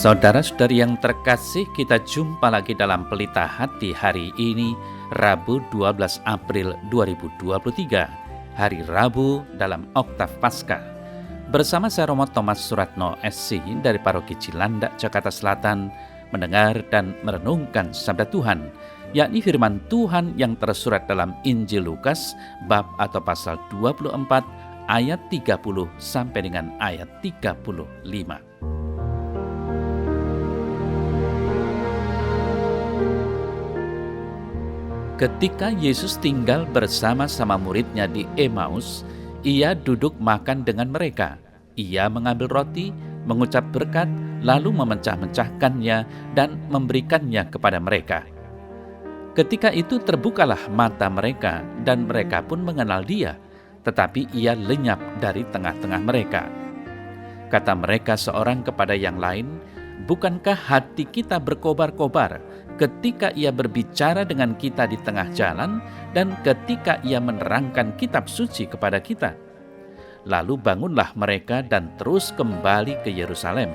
Saudara-saudari yang terkasih, kita jumpa lagi dalam Pelita Hati hari ini, Rabu 12 April 2023, hari Rabu dalam Oktav Paskah. Bersama saya Romo Thomas Suratno SC dari Paroki Cilandak, Jakarta Selatan, mendengar dan merenungkan sabda Tuhan, yakni firman Tuhan yang tersurat dalam Injil Lukas, bab atau pasal 24, ayat 30 sampai dengan ayat 35. Ketika Yesus tinggal bersama-sama muridnya di Emmaus, ia duduk makan dengan mereka. Ia mengambil roti, mengucap berkat, lalu memecah-mecahkannya dan memberikannya kepada mereka. Ketika itu terbukalah mata mereka dan mereka pun mengenal dia, tetapi ia lenyap dari tengah-tengah mereka. Kata mereka seorang kepada yang lain, "Bukankah hati kita berkobar-kobar ketika ia berbicara dengan kita di tengah jalan dan ketika ia menerangkan kitab suci kepada kita?" Lalu bangunlah mereka dan terus kembali ke Yerusalem.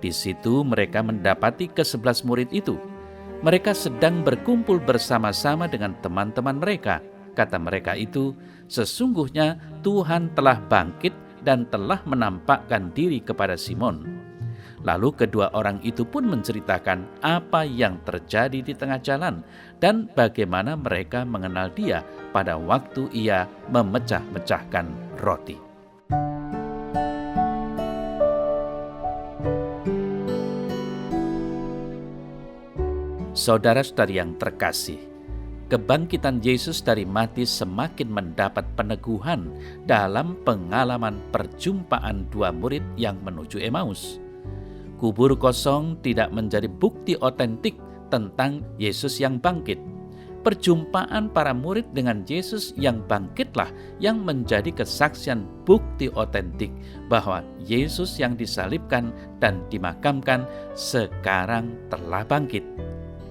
Di situ mereka mendapati ke-11 murid itu. Mereka sedang berkumpul bersama-sama dengan teman-teman mereka. Kata mereka itu, "Sesungguhnya Tuhan telah bangkit dan telah menampakkan diri kepada Simon." Lalu kedua orang itu pun menceritakan apa yang terjadi di tengah jalan dan bagaimana mereka mengenal dia pada waktu ia memecah-mecahkan roti. Saudara-saudari yang terkasih, kebangkitan Yesus dari mati semakin mendapat peneguhan dalam pengalaman perjumpaan dua murid yang menuju Emmaus. Kubur kosong tidak menjadi bukti otentik tentang Yesus yang bangkit. Perjumpaan para murid dengan Yesus yang bangkitlah yang menjadi kesaksian bukti otentik bahwa Yesus yang disalibkan dan dimakamkan sekarang telah bangkit.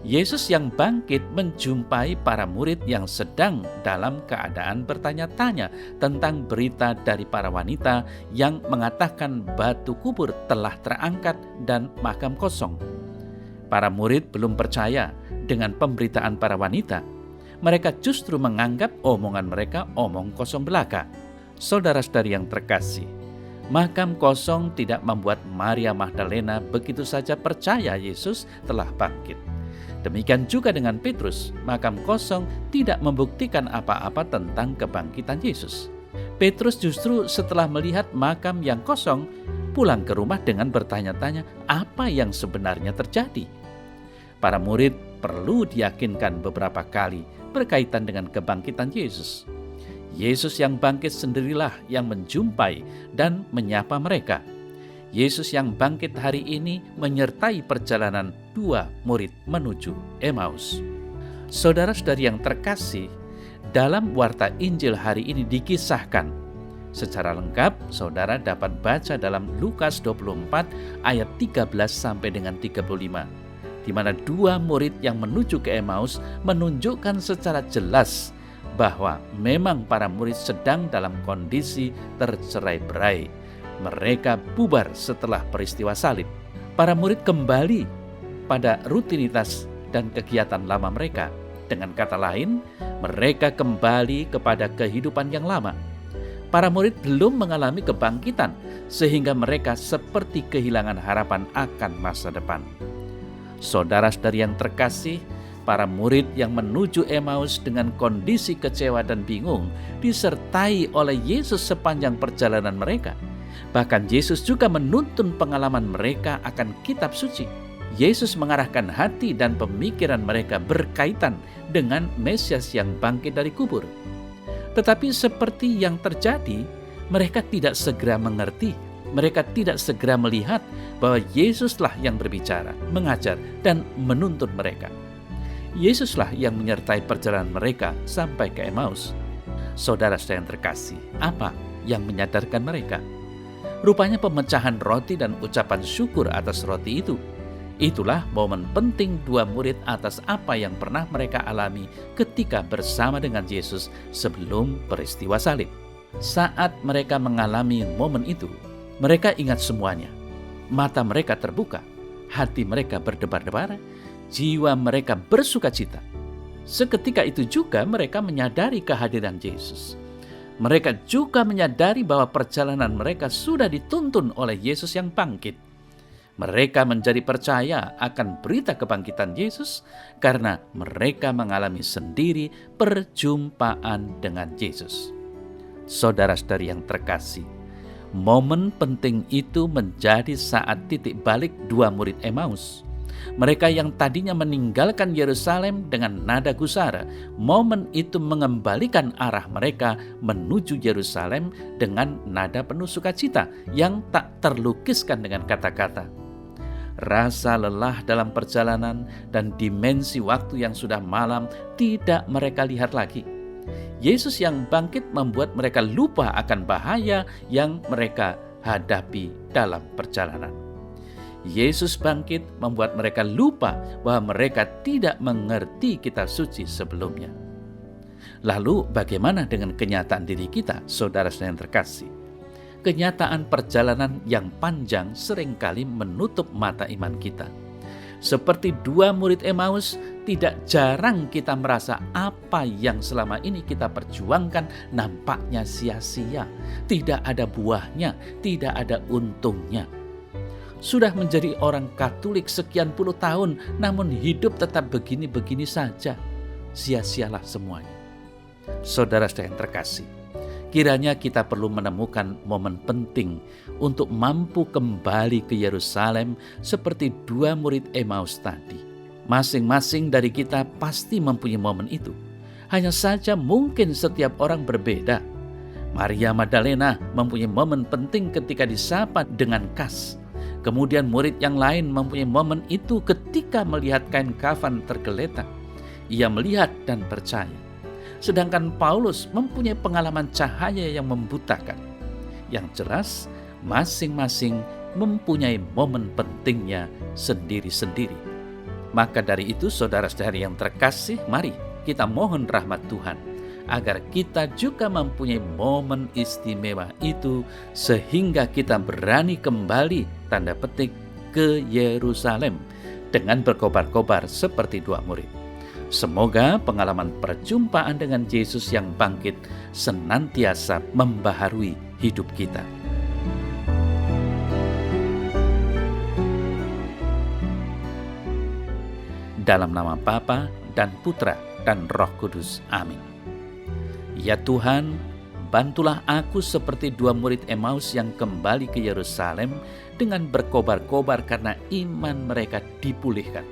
Yesus yang bangkit menjumpai para murid yang sedang dalam keadaan bertanya-tanya tentang berita dari para wanita yang mengatakan batu kubur telah terangkat dan makam kosong. Para murid belum percaya dengan pemberitaan para wanita. Mereka justru menganggap omongan mereka omong kosong belaka. Saudara-saudari yang terkasih, makam kosong tidak membuat Maria Magdalena begitu saja percaya Yesus telah bangkit. Demikian juga dengan Petrus, makam kosong tidak membuktikan apa-apa tentang kebangkitan Yesus. Petrus justru setelah melihat makam yang kosong, pulang ke rumah dengan bertanya-tanya apa yang sebenarnya terjadi. Para murid perlu diyakinkan beberapa kali berkaitan dengan kebangkitan Yesus. Yesus yang bangkit sendirilah yang menjumpai dan menyapa mereka. Yesus yang bangkit hari ini menyertai perjalanan dua murid menuju Emmaus. Saudara-saudari yang terkasih, dalam warta Injil hari ini dikisahkan secara lengkap. Saudara dapat baca dalam Lukas 24 ayat 13 sampai dengan 35, di mana dua murid yang menuju ke Emmaus menunjukkan secara jelas bahwa memang para murid sedang dalam kondisi tercerai-berai. Mereka bubar setelah peristiwa salib. Para murid kembali pada rutinitas dan kegiatan lama mereka. Dengan kata lain, mereka kembali kepada kehidupan yang lama. Para murid belum mengalami kebangkitan, sehingga mereka seperti kehilangan harapan akan masa depan. Saudara-saudari yang terkasih, para murid yang menuju Emmaus dengan kondisi kecewa dan bingung disertai oleh Yesus sepanjang perjalanan mereka. Bahkan Yesus juga menuntun pengalaman mereka akan kitab suci. Yesus mengarahkan hati dan pemikiran mereka berkaitan dengan Mesias yang bangkit dari kubur. Tetapi seperti yang terjadi, mereka tidak segera mengerti. Mereka tidak segera melihat bahwa Yesuslah yang berbicara, mengajar, dan menuntun mereka. Yesuslah yang menyertai perjalanan mereka sampai ke Emmaus. Saudara-saudara yang terkasih, apa yang menyadarkan mereka? Rupanya pemecahan roti dan ucapan syukur atas roti itu. Itulah momen penting dua murid atas apa yang pernah mereka alami ketika bersama dengan Yesus sebelum peristiwa salib. Saat mereka mengalami momen itu, mereka ingat semuanya. Mata mereka terbuka. hati mereka berdebar-debar, jiwa mereka bersukacita. Seketika itu juga mereka menyadari kehadiran Yesus. Mereka juga menyadari bahwa perjalanan mereka sudah dituntun oleh Yesus yang bangkit. Mereka menjadi percaya akan berita kebangkitan Yesus karena mereka mengalami sendiri perjumpaan dengan Yesus. Saudara-saudari yang terkasih, momen penting itu menjadi saat titik balik dua murid Emmaus. Mereka yang tadinya meninggalkan Yerusalem dengan nada gusara, momen itu mengembalikan arah mereka menuju Yerusalem dengan nada penuh sukacita yang tak terlukiskan dengan kata-kata. Rasa lelah dalam perjalanan dan dimensi waktu yang sudah malam tidak mereka lihat lagi. Yesus yang bangkit membuat mereka lupa akan bahaya yang mereka hadapi dalam perjalanan. Yesus bangkit membuat mereka lupa bahwa mereka tidak mengerti kitab suci sebelumnya. Lalu bagaimana dengan kenyataan diri kita, saudara-saudara yang terkasih? Kenyataan perjalanan yang panjang seringkali menutup mata iman kita. Seperti dua murid Emmaus, tidak jarang kita merasa apa yang selama ini kita perjuangkan nampaknya sia-sia, tidak ada buahnya, tidak ada untungnya. Sudah menjadi orang Katolik sekian puluh tahun, namun hidup tetap begini-begini saja. Sia-sialah semuanya. Saudara-saudara yang terkasih, kiranya kita perlu menemukan momen penting untuk mampu kembali ke Yerusalem seperti dua murid Emmaus tadi. Masing-masing dari kita pasti mempunyai momen itu. Hanya saja mungkin setiap orang berbeda. Maria Magdalena mempunyai momen penting ketika disapa dengan khas. Kemudian murid yang lain mempunyai momen itu ketika melihat kain kafan tergeletak. Ia melihat dan percaya. Sedangkan Paulus mempunyai pengalaman cahaya yang membutakan. Yang jelas, masing-masing mempunyai momen pentingnya sendiri-sendiri. Maka dari itu, saudara-saudari yang terkasih, mari kita mohon rahmat Tuhan agar kita juga mempunyai momen istimewa itu sehingga kita berani kembali, tanda petik, ke Yerusalem dengan berkobar-kobar seperti dua murid. Semoga pengalaman perjumpaan dengan Yesus yang bangkit senantiasa membaharui hidup kita. Dalam nama Bapa dan Putra dan Roh Kudus. Amin. Ya Tuhan, bantulah aku seperti dua murid Emmaus yang kembali ke Yerusalem dengan berkobar-kobar karena iman mereka dipulihkan.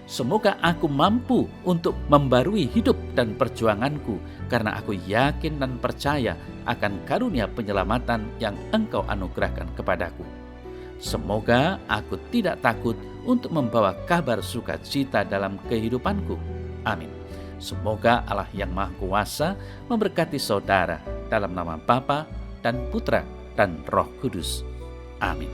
Semoga aku mampu untuk membarui hidup dan perjuanganku karena aku yakin dan percaya akan karunia penyelamatan yang Engkau anugerahkan kepadaku. Semoga aku tidak takut untuk membawa kabar sukacita dalam kehidupanku. Amin. Semoga Allah yang Maha Kuasa memberkati saudara dalam nama Bapa dan Putra dan Roh Kudus. Amin.